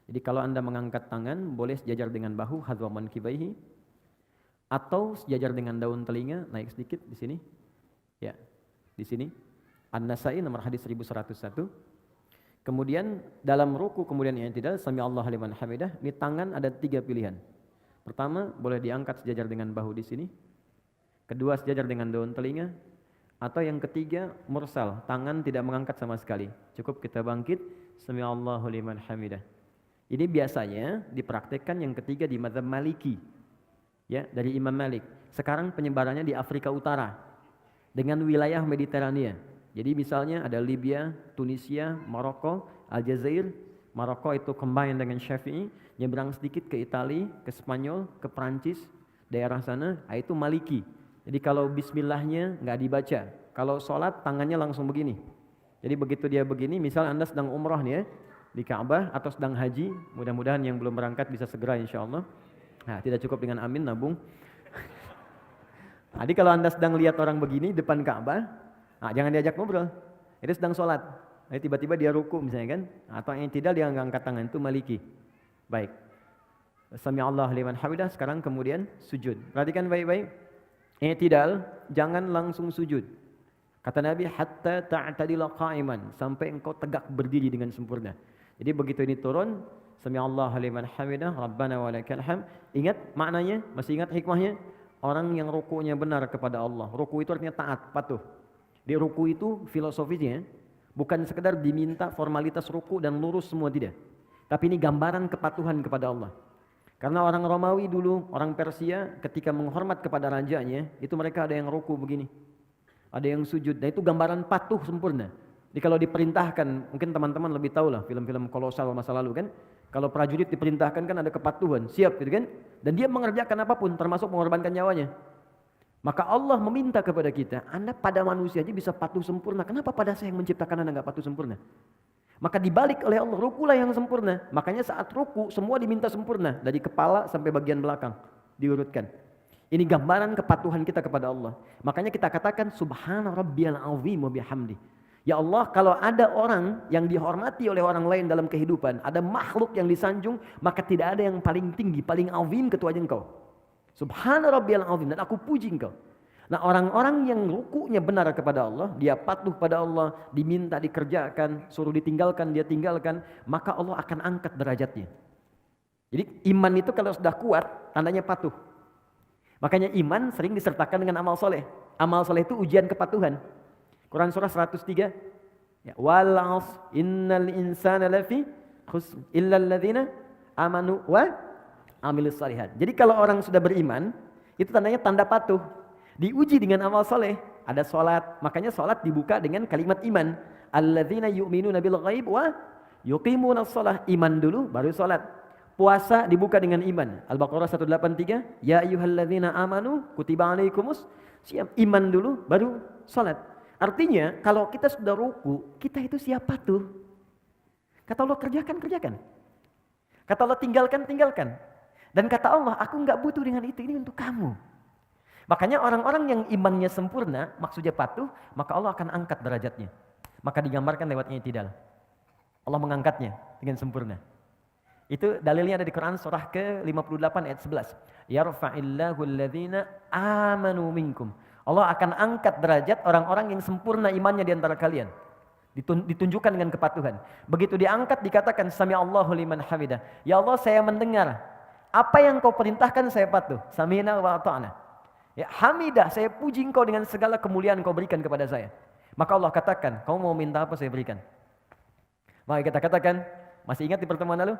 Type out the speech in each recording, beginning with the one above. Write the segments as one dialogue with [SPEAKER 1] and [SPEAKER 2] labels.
[SPEAKER 1] Jadi kalau Anda mengangkat tangan, boleh sejajar dengan bahu, hadwa mankibaihi, atau sejajar dengan daun telinga, naik sedikit di sini. Ya, di sini. An-Nasai nomor hadis 1101. Kemudian dalam ruku kemudian i'tidal, sami Allahu liman hamidah, ini tangan ada 3 pilihan. Pertama, boleh diangkat sejajar dengan bahu di sini. Kedua, sejajar dengan daun telinga. Atau yang ketiga, mursal, tangan tidak mengangkat sama sekali. Cukup kita bangkit, sami Allahu liman hamidah. Ini biasanya dipraktekkan yang ketiga di mazhab Maliki. Ya, dari Imam Malik. Sekarang penyebarannya di Afrika Utara dengan wilayah Mediterania. Jadi misalnya ada Libya, Tunisia, Maroko, Aljazair. Maroko itu combine dengan Syafi'i, nyebrang sedikit ke Italia, ke Spanyol, ke Prancis, daerah sana, itu Maliki. Jadi kalau bismillahnya nggak dibaca, kalau sholat tangannya langsung begini. Jadi begitu dia begini, misal Anda sedang umrah nih ya, di Ka'bah atau sedang haji, mudah-mudahan yang belum berangkat bisa segera insya Allah. Nah, tidak cukup dengan amin, nabung. Jadi kalau Anda sedang lihat orang begini depan Ka'bah, nah, jangan diajak ngobrol. Itu sedang sholat. Nah, tiba-tiba dia ruku misalnya kan, atau yang tidak dia angkat tangan, itu Maliki. Baik. Sami Allah liman hamidah. Sekarang kemudian sujud. Perhatikan baik-baik. I'tidal, jangan langsung sujud. Kata Nabi, hatta ta'tadila qa'iman, sampai engkau tegak berdiri dengan sempurna. Jadi begitu ini turun, sami Allahu liman hamidah, rabbana walakal hamd. Ingat maknanya? Masih ingat hikmahnya? Orang yang rukunya benar kepada Allah. Ruku itu artinya taat, patuh. Di ruku itu filosofisnya bukan sekedar diminta formalitas ruku dan lurus semua, tidak. Tapi ini gambaran kepatuhan kepada Allah. Karena orang Romawi dulu, orang Persia ketika menghormat kepada rajanya, itu mereka ada yang ruku begini. Ada yang sujud, dan itu gambaran patuh sempurna. Jadi kalau diperintahkan, mungkin teman-teman lebih tahu lah film-film kolosal masa lalu kan. Kalau prajurit diperintahkan kan ada kepatuhan, siap gitu kan. Dan dia mengerjakan apapun, termasuk mengorbankan nyawanya. Maka Allah meminta kepada kita, Anda pada manusia aja bisa patuh sempurna. Kenapa pada saya yang menciptakan Anda nggak patuh sempurna? Maka dibalik oleh Allah, rukulah yang sempurna. Makanya saat ruku semua diminta sempurna. Dari kepala sampai bagian belakang. Diurutkan. Ini gambaran kepatuhan kita kepada Allah. Makanya kita katakan subhana rabbiyal azim wa bihamdi. Ya Allah, kalau ada orang yang dihormati oleh orang lain dalam kehidupan, ada makhluk yang disanjung, maka tidak ada yang paling tinggi, paling azim kecuali engkau. Subhana rabbiyal azim, dan aku puji engkau. Nah, orang-orang yang rukunya benar kepada Allah, dia patuh pada Allah, diminta dikerjakan, suruh ditinggalkan dia tinggalkan, maka Allah akan angkat derajatnya. Jadi iman itu kalau sudah kuat, tandanya patuh. Makanya iman sering disertakan dengan amal soleh. Amal soleh itu ujian kepatuhan. Quran surah 103. Ya, wal 'asr innal insana lafi khusr illa alladziina amanu wa amilus shalihat. Jadi kalau orang sudah beriman, itu tandanya tanda patuh. Diuji dengan amal soleh. Ada sholat, makanya sholat dibuka dengan kalimat iman. Alladzina yu'minuna bil ghaib wa yuqimuna shalah. Iman dulu baru sholat. Puasa dibuka dengan iman. Al-Baqarah 183. Ya ayyuhalladzina amanu kutiba alaikumus siyam. Iman dulu baru sholat. Artinya kalau kita sudah ruku, kita itu siap patuh. Kata Allah kerjakan, kerjakan. Kata Allah tinggalkan, tinggalkan. Dan kata Allah, aku enggak butuh dengan itu, ini untuk kamu. Makanya orang-orang yang imannya sempurna, maksudnya patuh, maka Allah akan angkat derajatnya. Maka digambarkan lewat i'tidal. Allah mengangkatnya dengan sempurna. Itu dalilnya ada di Quran surah ke-58 ayat 11. Yarfa'illahu alladhina amanu minkum. Allah akan angkat derajat orang-orang yang sempurna imannya di antara kalian. Ditunjukkan dengan kepatuhan. Begitu diangkat dikatakan sami Allahu liman hamidah. Ya Allah, saya mendengar apa yang kau perintahkan, saya patuh. Sami'na wa ata'na. Ya, hamidah, saya puji engkau dengan segala kemuliaan kau berikan kepada saya. Maka Allah katakan, kau mau minta apa saya berikan. Maka kita katakan, masih ingat di pertemuan lalu?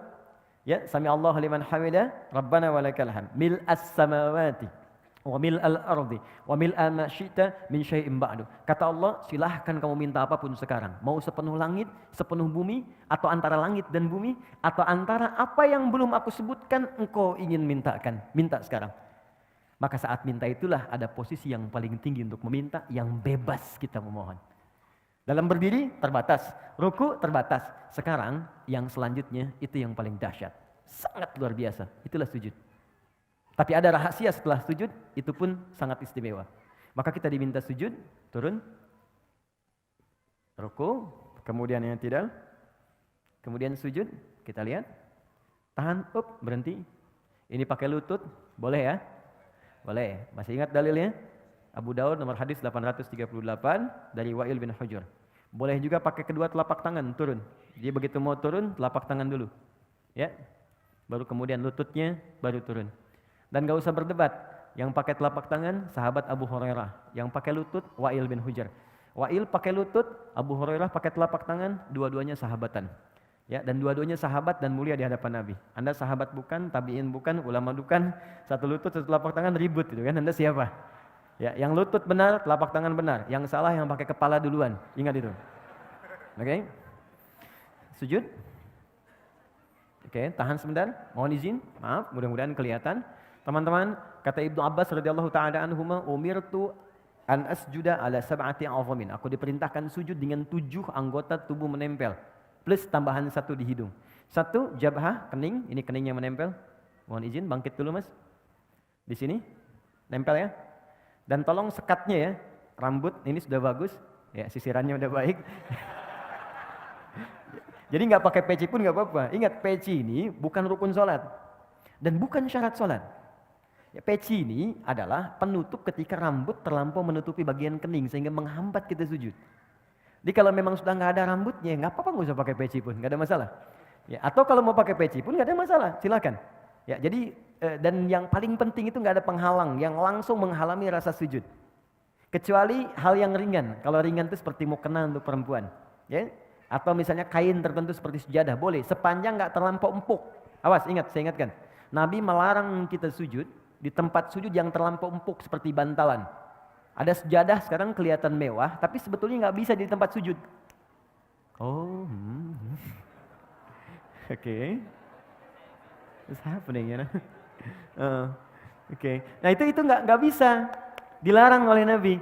[SPEAKER 1] Ya, sami Allahu liman hamidah, rabbana walakal hamd. Mil'as samawati wa mil'al ardi wa mil'a ma syi'ta min syai'in ba'du. Kata Allah, silahkan kamu minta apapun sekarang. Mau sepenuh langit, sepenuh bumi, atau antara langit dan bumi, atau antara apa yang belum aku sebutkan engkau ingin mintakan. Minta sekarang. Maka saat minta itulah ada posisi yang paling tinggi untuk meminta, yang bebas kita memohon. Dalam berdiri terbatas, ruku terbatas. Sekarang yang selanjutnya itu yang paling dahsyat. Sangat luar biasa, itulah sujud. Tapi ada rahasia setelah sujud, itu pun sangat istimewa. Maka kita diminta sujud, turun, ruku, kemudian yang tidak, kemudian sujud, kita lihat. Tahan, berhenti. Ini pakai lutut, boleh ya? Boleh. Masih ingat dalilnya? Abu Daud nomor hadis 838 dari Wa'il bin Hujur. Boleh juga pakai kedua telapak tangan turun. Dia begitu mau turun, telapak tangan dulu. Ya. Baru kemudian lututnya baru turun. Dan gak usah berdebat. Yang pakai telapak tangan sahabat Abu Hurairah, yang pakai lutut Wa'il bin Hujur. Wa'il pakai lutut, Abu Hurairah pakai telapak tangan, dua-duanya sahabatan. Ya, dan dua-duanya sahabat dan mulia di hadapan Nabi. Anda sahabat bukan, tabi'in bukan, ulama bukan, satu lutut, satu telapak tangan ribut gitu kan. Anda siapa? Ya, yang lutut benar, telapak tangan benar. Yang salah yang pakai kepala duluan. Ingat itu. Oke? Sujud. Oke, tahan sebentar. Mohon izin. Maaf, mudah-mudahan kelihatan. Teman-teman, kata Ibnu Abbas radhiyallahu taala anhuma, umirtu an asjuda ala sab'ati azamin. Aku diperintahkan sujud dengan 7 anggota tubuh menempel. Plus tambahan 1 di hidung. 1 jabhah, kening, ini keningnya menempel. Mohon izin, bangkit dulu Mas. Di sini, nempel ya. Dan tolong sekatnya ya, rambut ini sudah bagus, ya sisirannya udah baik. Jadi nggak pakai peci pun nggak apa-apa. Ingat, peci ini bukan rukun sholat dan bukan syarat sholat. Ya, peci ini adalah penutup ketika rambut terlampau menutupi bagian kening sehingga menghambat kita sujud. Jadi kalau memang sudah nggak ada rambutnya, nggak apa-apa, nggak usah pakai peci pun, nggak ada masalah. Ya, atau kalau mau pakai peci pun nggak ada masalah, silakan. Ya, jadi dan yang paling penting itu nggak ada penghalang yang langsung menghalangi rasa sujud. Kecuali hal yang ringan. Kalau ringan itu seperti mukena untuk perempuan, ya. Atau misalnya kain tertentu seperti sejadah, boleh, sepanjang nggak terlampau empuk. Awas, ingat, saya ingatkan. Nabi melarang kita sujud di tempat sujud yang terlampau empuk seperti bantalan. Ada sejadah sekarang kelihatan mewah, tapi sebetulnya nggak bisa di tempat sujud. Oh, Oke. What's happening, you know? Oke. Nah itu nggak bisa, dilarang oleh Nabi.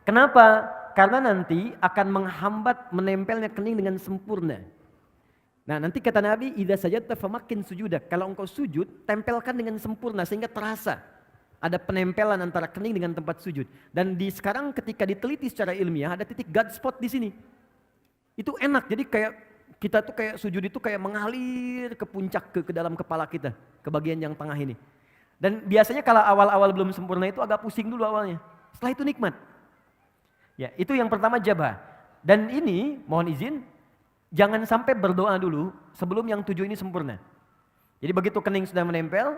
[SPEAKER 1] Kenapa? Karena nanti akan menghambat menempelnya kening dengan sempurna. Nah nanti kata Nabi, idza sajadta famakin sujudak. Kalau engkau sujud, tempelkan dengan sempurna sehingga terasa ada penempelan antara kening dengan tempat sujud. Dan sekarang ketika diteliti secara ilmiah ada titik God spot di sini. Itu enak. Jadi kayak kita tuh kayak sujud itu kayak mengalir ke puncak ke dalam kepala kita, ke bagian yang tengah ini. Dan biasanya kalau awal-awal belum sempurna itu agak pusing dulu awalnya. Setelah itu nikmat. Ya, itu yang pertama jabah. Dan ini mohon izin, jangan sampai berdoa dulu sebelum yang 7 ini sempurna. Jadi begitu kening sudah menempel,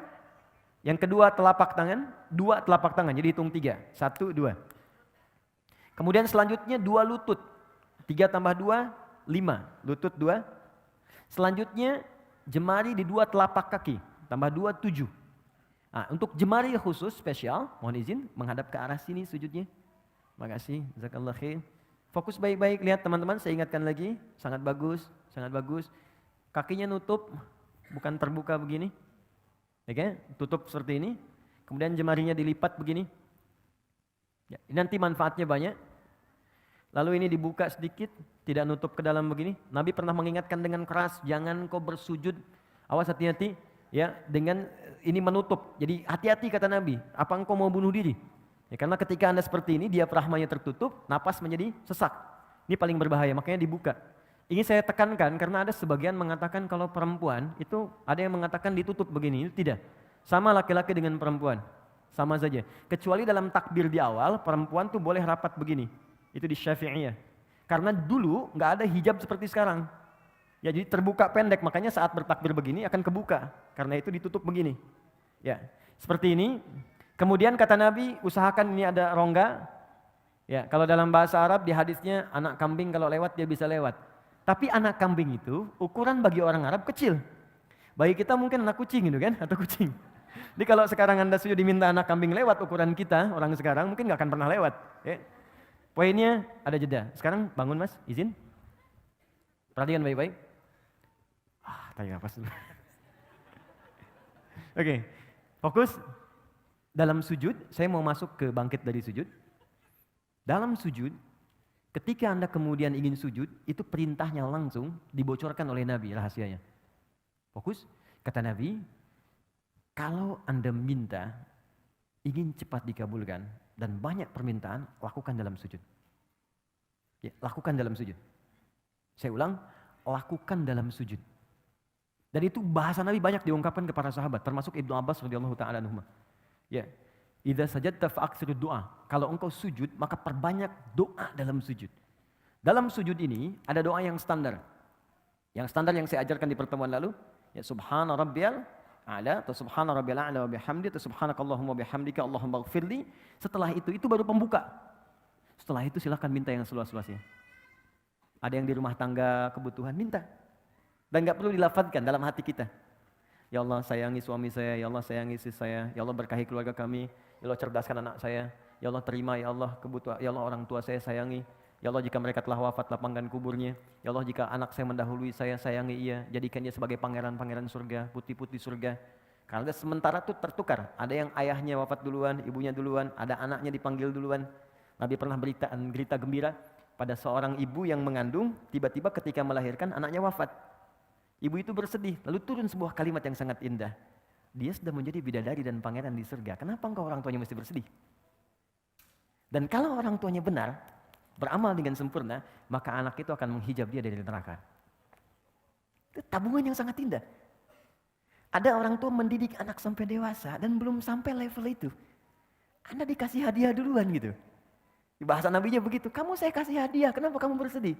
[SPEAKER 1] yang kedua telapak tangan, 2 telapak tangan, jadi hitung 3, 1, 2. Kemudian selanjutnya 2 lutut, 3 tambah 2, 5, lutut 2. Selanjutnya jemari di 2 telapak kaki, tambah 2, 7. Nah, untuk jemari khusus spesial, mohon izin menghadap ke arah sini sujudnya. Makasih, jazakallah khair. Fokus baik-baik, lihat teman-teman, saya ingatkan lagi, sangat bagus, sangat bagus. Kakinya nutup, bukan terbuka begini. Oke, tutup seperti ini. Kemudian jemarinya dilipat begini. Ya, nanti manfaatnya banyak. Lalu ini dibuka sedikit, tidak nutup ke dalam begini. Nabi pernah mengingatkan dengan keras, jangan kau bersujud. Awas hati-hati, ya, dengan ini menutup. Jadi hati-hati kata Nabi. Apa engkau mau bunuh diri? Ya, karena ketika Anda seperti ini, diafragmanya tertutup, napas menjadi sesak. Ini paling berbahaya, makanya dibuka. Ini saya tekankan karena ada sebagian mengatakan kalau perempuan itu ada yang mengatakan ditutup begini, itu tidak. Sama laki-laki dengan perempuan, sama saja. Kecuali dalam takbir di awal, perempuan tuh boleh rapat begini. Itu di Syafi'iyah. Karena dulu nggak ada hijab seperti sekarang. Ya jadi terbuka pendek, makanya saat bertakbir begini akan kebuka. Karena itu ditutup begini. Ya, seperti ini. Kemudian kata Nabi, usahakan ini ada rongga. Ya, kalau dalam bahasa Arab di hadisnya anak kambing kalau lewat dia bisa lewat. Tapi anak kambing itu ukuran bagi orang Arab kecil. Bagi kita mungkin anak kucing gitu kan, atau kucing. Jadi kalau sekarang Anda sudah diminta anak kambing lewat ukuran kita, orang sekarang mungkin nggak akan pernah lewat. Ya. Poinnya ada jeda. Sekarang bangun Mas, izin. Perhatikan baik-baik. Tarik nafas dulu. Oke, fokus. Dalam sujud, saya mau masuk ke bangkit dari sujud. Dalam sujud, ketika Anda kemudian ingin sujud, itu perintahnya langsung dibocorkan oleh Nabi rahasianya. Fokus, kata Nabi, kalau Anda minta, ingin cepat dikabulkan, dan banyak permintaan, lakukan dalam sujud. Ya, lakukan dalam sujud. Saya ulang, lakukan dalam sujud. Dan itu bahasa Nabi banyak diungkapkan kepada sahabat, termasuk Ibnu Abbas radhiyallahu taala anhuma. Ya. Idza sajadta fa'aksirud doa. Kalau engkau sujud, maka perbanyak doa dalam sujud. Dalam sujud ini ada doa yang standar. Yang standar yang saya ajarkan di pertemuan lalu, ya subhana rabbiyal a'la atau subhana rabbiyal a'la wa bihamdi atau subhanakallahumma bihamdika Allahumma ighfirli. Setelah itu baru pembuka. Setelah itu silakan minta yang seluas-luasnya. Ada yang di rumah tangga kebutuhan, minta. Dan enggak perlu dilafadzkan dalam hati kita. Ya Allah sayangi suami saya, ya Allah sayangi istri saya, ya Allah berkahi keluarga kami, ya Allah cerdaskan anak saya, ya Allah terima ya Allah kebutuhan, ya Allah orang tua saya sayangi, ya Allah jika mereka telah wafat lapangkan kuburnya, ya Allah jika anak saya mendahului saya sayangi ia, jadikan dia sebagai pangeran-pangeran surga, putih-putih surga. Karena sementara itu tertukar, ada yang ayahnya wafat duluan, ibunya duluan, ada anaknya dipanggil duluan. Nabi pernah berita gembira pada seorang ibu yang mengandung, tiba-tiba ketika melahirkan anaknya wafat. Ibu itu bersedih, lalu turun sebuah kalimat yang sangat indah. Dia sudah menjadi bidadari dan pangeran di surga. Kenapa engkau orang tuanya mesti bersedih? Dan kalau orang tuanya benar, beramal dengan sempurna, maka anak itu akan menghijab dia dari neraka. Itu tabungan yang sangat indah. Ada orang tua mendidik anak sampai dewasa dan belum sampai level itu. Anda dikasih hadiah duluan gitu. Di bahasa Nabinya begitu, kamu saya kasih hadiah, kenapa kamu bersedih?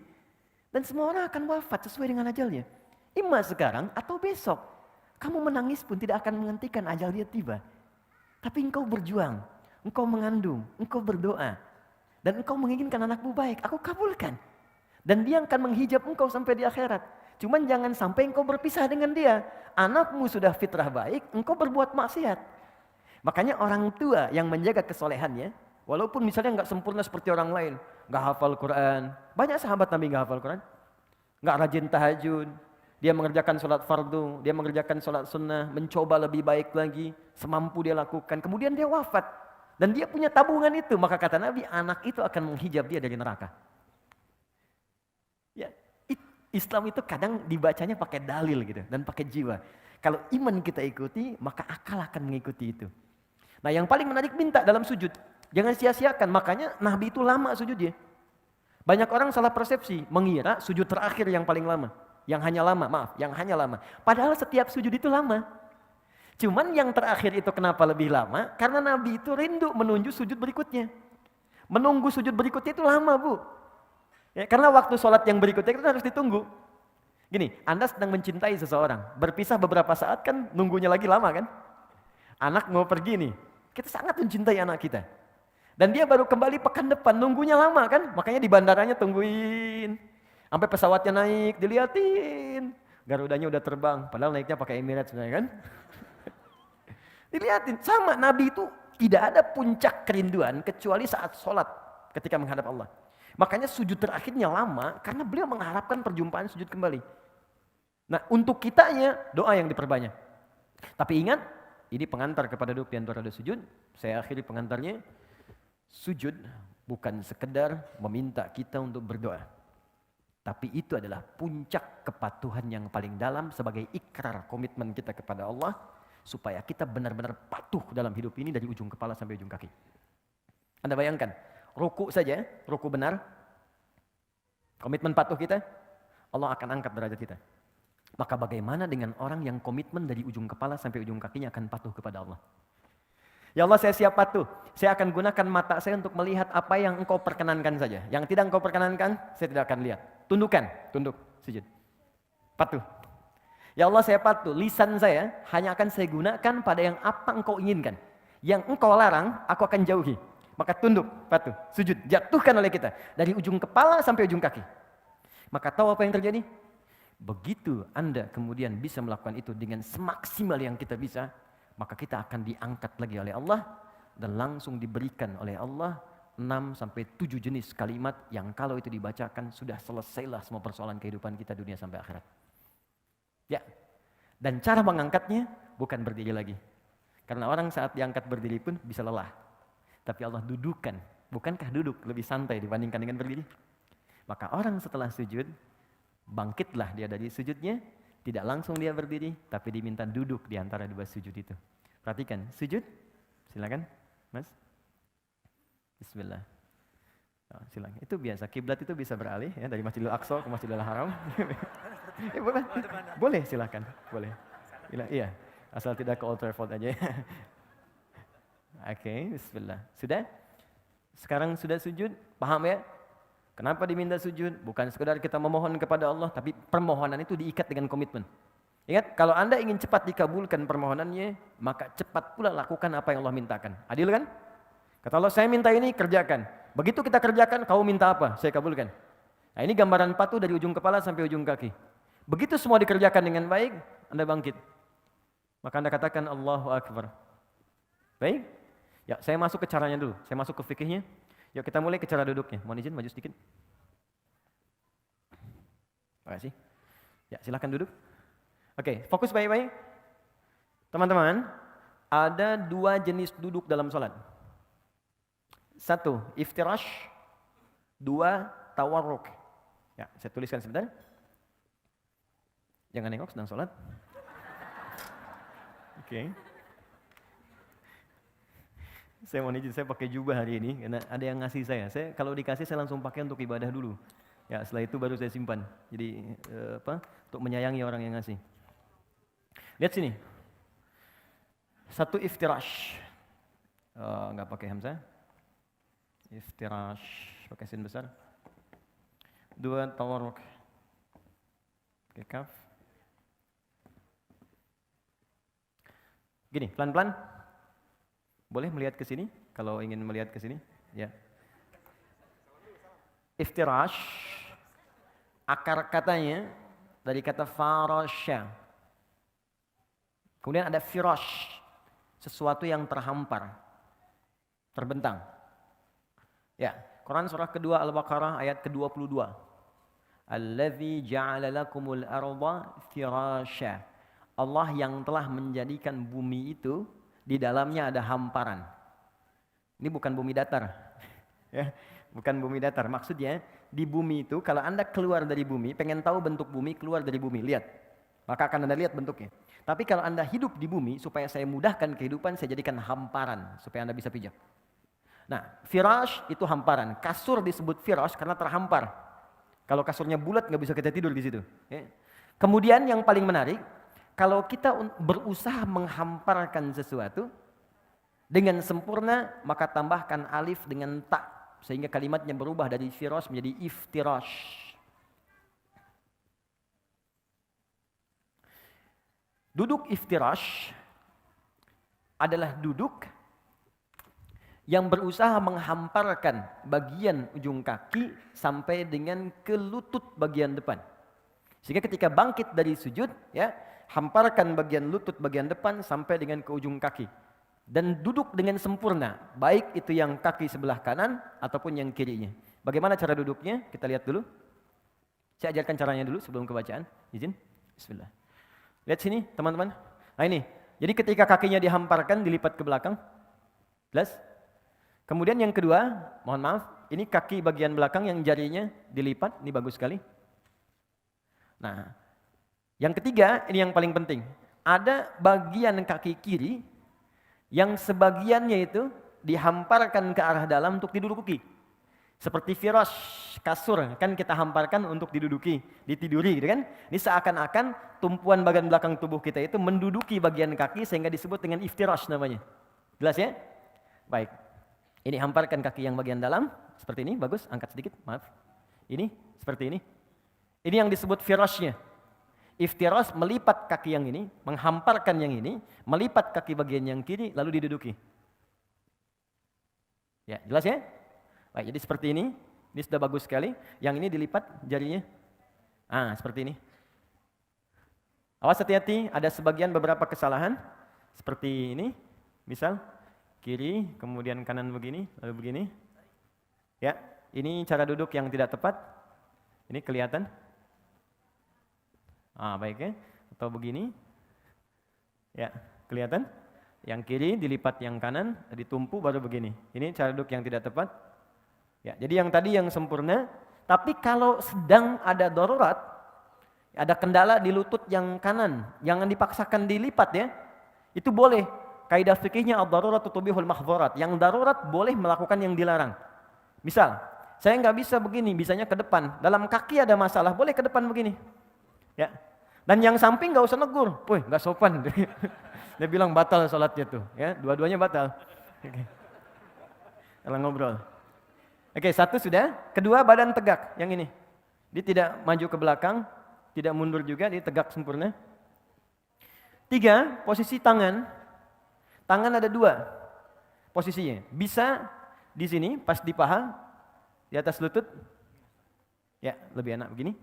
[SPEAKER 1] Dan semua orang akan wafat sesuai dengan ajalnya. Ima sekarang atau besok. Kamu menangis pun tidak akan menghentikan ajal dia tiba. Tapi engkau berjuang, engkau mengandung, engkau berdoa. Dan engkau menginginkan anakmu baik, aku kabulkan. Dan dia akan menghijab engkau sampai di akhirat. Cuman jangan sampai engkau berpisah dengan dia. Anakmu sudah fitrah baik, engkau berbuat maksiat. Makanya orang tua yang menjaga kesolehannya, walaupun misalnya nggak sempurna seperti orang lain, nggak hafal Quran. Banyak sahabat Nabi nggak hafal Quran, nggak rajin tahajud. Dia mengerjakan sholat fardu, dia mengerjakan sholat sunnah, mencoba lebih baik lagi, semampu dia lakukan. Kemudian dia wafat. Dan dia punya tabungan itu. Maka kata Nabi, anak itu akan menghijab dia dari neraka. Ya, Islam itu kadang dibacanya pakai dalil gitu dan pakai jiwa. Kalau iman kita ikuti, maka akal akan mengikuti itu. Nah yang paling menarik minta dalam sujud. Jangan sia-siakan, makanya Nabi itu lama sujudnya. Banyak orang salah persepsi, mengira sujud terakhir yang paling lama. Yang hanya lama. Padahal setiap sujud itu lama. Cuman yang terakhir itu kenapa lebih lama? Karena Nabi itu rindu menuju sujud berikutnya. Menunggu sujud berikutnya itu lama, Bu. Ya, karena waktu sholat yang berikutnya itu harus ditunggu. Gini, Anda sedang mencintai seseorang. Berpisah beberapa saat kan nunggunya lagi lama kan? Anak mau pergi nih. Kita sangat mencintai anak kita. Dan dia baru kembali pekan depan, nunggunya lama kan? Makanya di bandaranya tungguin. Sampai pesawatnya naik, diliatin. Garudanya udah terbang, padahal naiknya pakai Emirates sebenarnya kan. Diliatin, sama Nabi itu tidak ada puncak kerinduan kecuali saat sholat ketika menghadap Allah. Makanya sujud terakhirnya lama karena beliau mengharapkan perjumpaan sujud kembali. Nah untuk kitanya doa yang diperbanyak. Tapi ingat, ini pengantar kepada doa antara sujud. Saya akhiri pengantarnya. Sujud bukan sekedar meminta kita untuk berdoa. Tapi itu adalah puncak kepatuhan yang paling dalam sebagai ikrar komitmen kita kepada Allah. Supaya kita benar-benar patuh dalam hidup ini dari ujung kepala sampai ujung kaki. Anda bayangkan, ruku saja, ruku benar. Komitmen patuh kita, Allah akan angkat derajat kita. Maka bagaimana dengan orang yang komitmen dari ujung kepala sampai ujung kakinya akan patuh kepada Allah. Ya Allah saya siap patuh, saya akan gunakan mata saya untuk melihat apa yang engkau perkenankan saja. Yang tidak engkau perkenankan, saya tidak akan lihat. Tunduk, sujud. Patuh. Ya Allah saya patuh, lisan saya hanya akan saya gunakan pada yang apa engkau inginkan. Yang engkau larang, aku akan jauhi. Maka tunduk, patuh, sujud, jatuhkan oleh kita. Dari ujung kepala sampai ujung kaki. Maka tahu apa yang terjadi? Begitu Anda kemudian bisa melakukan itu dengan semaksimal yang kita bisa, maka kita akan diangkat lagi oleh Allah dan langsung diberikan oleh Allah 6-7 jenis kalimat yang kalau itu dibacakan sudah selesailah semua persoalan kehidupan kita dunia sampai akhirat. Ya, dan cara mengangkatnya bukan berdiri lagi. Karena orang saat diangkat berdiri pun bisa lelah. Tapi Allah dudukkan. Bukankah duduk lebih santai dibandingkan dengan berdiri? Maka orang setelah sujud, bangkitlah dia dari sujudnya. Tidak langsung dia berdiri, tapi diminta duduk di antara dua sujud itu. Perhatikan, sujud. Silakan, Mas. Bismillah. Oh, silakan. Itu biasa. Kiblat itu bisa beralih ya dari Masjidil Aqsa ke Masjidil Haram. Boleh. Boleh, silakan. Boleh. Iya. Asal tidak ke Old Trafford aja. Oke, bismillah. Sudah? Sekarang sudah sujud? Paham ya? Kenapa diminta sujud? Bukan sekedar kita memohon kepada Allah, tapi permohonan itu diikat dengan komitmen. Ingat, kalau Anda ingin cepat dikabulkan permohonannya, maka cepat pula lakukan apa yang Allah mintakan. Adil kan? Kata Allah, saya minta ini, kerjakan. Begitu kita kerjakan, kamu minta apa? Saya kabulkan. Nah, ini gambaran patuh dari ujung kepala sampai ujung kaki. Begitu semua dikerjakan dengan baik, Anda bangkit. Maka Anda katakan Allahu Akbar. Baik? Ya, saya masuk ke caranya dulu. Saya masuk ke fikihnya. Yuk kita mulai ke cara duduknya. Mohon izin maju sedikit. Terima kasih. Ya, silakan duduk. Oke, fokus baik-baik. Teman-teman, ada 2 jenis duduk dalam salat. 1, iftirash. 2, tawarruk. Ya, saya tuliskan sebentar. Jangan nengok sedang salat. Oke. Saya mau izin, saya pakai jubah hari ini karena ada yang ngasih saya. Saya kalau dikasih saya langsung pakai untuk ibadah dulu. Ya, setelah itu baru saya simpan. Jadi untuk menyayangi orang yang ngasih. Lihat sini. 1 iftirash. Enggak pakai hamzah. Iftirash pakai sin besar. 2, tawarruk. Pakai kaf. Gini, pelan-pelan. Boleh melihat ke sini kalau ingin melihat ke sini, ya. Iftirash akar katanya dari kata farasya. Kemudian ada firash, sesuatu yang terhampar, terbentang. Ya, Quran surah kedua Al-Baqarah ayat ke-22. Allazi ja'ala lakumul arda firasya. Allah yang telah menjadikan bumi itu di dalamnya ada hamparan. Ini bukan bumi datar. Ya, bukan bumi datar. Maksudnya di bumi itu kalau Anda keluar dari bumi, pengen tahu bentuk bumi, keluar dari bumi, lihat. Maka akan Anda lihat bentuknya. Tapi kalau Anda hidup di bumi, supaya saya mudahkan kehidupan, saya jadikan hamparan supaya Anda bisa pijak. Nah, firash itu hamparan. Kasur disebut firash karena terhampar. Kalau kasurnya bulat nggak bisa kita tidur di situ. Ya. Kemudian yang paling menarik, kalau kita berusaha menghamparkan sesuatu dengan sempurna, maka tambahkan alif dengan ta sehingga kalimatnya berubah dari firash menjadi iftirash. Duduk iftirash adalah duduk yang berusaha menghamparkan bagian ujung kaki sampai dengan ke lutut bagian depan. Sehingga ketika bangkit dari sujud, ya, hamparkan bagian lutut bagian depan sampai dengan ke ujung kaki. Dan duduk dengan sempurna, baik itu yang kaki sebelah kanan ataupun yang kirinya. Bagaimana cara duduknya? Kita lihat dulu. Saya ajarkan caranya dulu sebelum kebacaan. Izin. Bismillah. Lihat sini teman-teman. Nah ini, jadi ketika kakinya dihamparkan, dilipat ke belakang. Jelas? Kemudian yang kedua, mohon maaf, ini kaki bagian belakang yang jarinya dilipat, ini bagus sekali. Nah, yang ketiga, ini yang paling penting. Ada bagian kaki kiri yang sebagiannya itu dihamparkan ke arah dalam untuk diduduki. Seperti firash, kasur, kan kita hamparkan untuk diduduki, ditiduri gitu kan. Ini seakan-akan tumpuan bagian belakang tubuh kita itu menduduki bagian kaki sehingga disebut dengan iftirash namanya. Jelas ya? Baik. Ini hamparkan kaki yang bagian dalam, seperti ini, bagus, angkat sedikit, maaf. Ini, seperti ini. Ini yang disebut firashnya. Iftirash melipat kaki yang ini, menghamparkan yang ini, melipat kaki bagian yang kiri, lalu diduduki. Ya, jelas ya? Baik, jadi seperti ini sudah bagus sekali. Yang ini dilipat jarinya. Seperti ini. Awas hati-hati, ada sebagian beberapa kesalahan. Seperti ini, misal. Kiri, kemudian kanan begini, lalu begini. Ya, ini cara duduk yang tidak tepat. Ini kelihatan. Baik ya. Atau begini. Ya, kelihatan. Yang kiri dilipat yang kanan, ditumpu baru begini. Ini cara duduk yang tidak tepat. Ya, jadi yang tadi yang sempurna. Tapi kalau sedang ada darurat, ada kendala di lutut yang kanan, jangan dipaksakan dilipat ya. Itu boleh. Kaidah fikihnya ad-darurat tubihul mahdzurat. Yang darurat boleh melakukan yang dilarang. Misal, saya nggak bisa begini, bisanya ke depan. Dalam kaki ada masalah, boleh ke depan begini. Ya. Dan yang samping nggak usah negur, woi nggak sopan. Dia bilang batal sholatnya tuh, ya dua-duanya batal. Oke. Kalau ngobrol. Oke, satu sudah. Kedua, badan tegak, yang ini. Dia tidak maju ke belakang, tidak mundur juga, dia tegak sempurna. 3, posisi tangan. Tangan ada 2 posisinya. Bisa di sini, pas di paha, di atas lutut. Ya, lebih enak begini.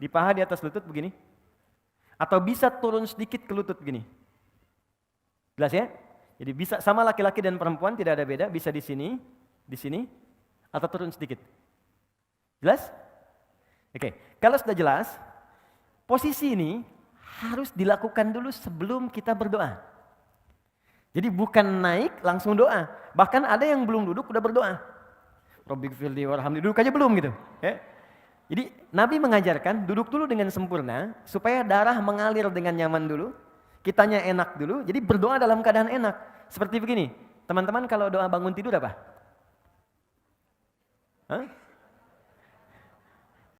[SPEAKER 1] Di paha di atas lutut begini. Atau bisa turun sedikit ke lutut begini. Jelas ya? Jadi bisa sama laki-laki dan perempuan, tidak ada beda. Bisa di sini, atau turun sedikit. Jelas? Oke, kalau sudah jelas, posisi ini harus dilakukan dulu sebelum kita berdoa. Jadi bukan naik langsung doa. Bahkan ada yang belum duduk udah berdoa. Rabbighfirli warhamni, duduk aja belum gitu. Ya. Jadi Nabi mengajarkan duduk dulu dengan sempurna supaya darah mengalir dengan nyaman dulu, kitanya enak dulu. Jadi berdoa dalam keadaan enak. Seperti begini, teman-teman kalau doa bangun tidur apa? Hah?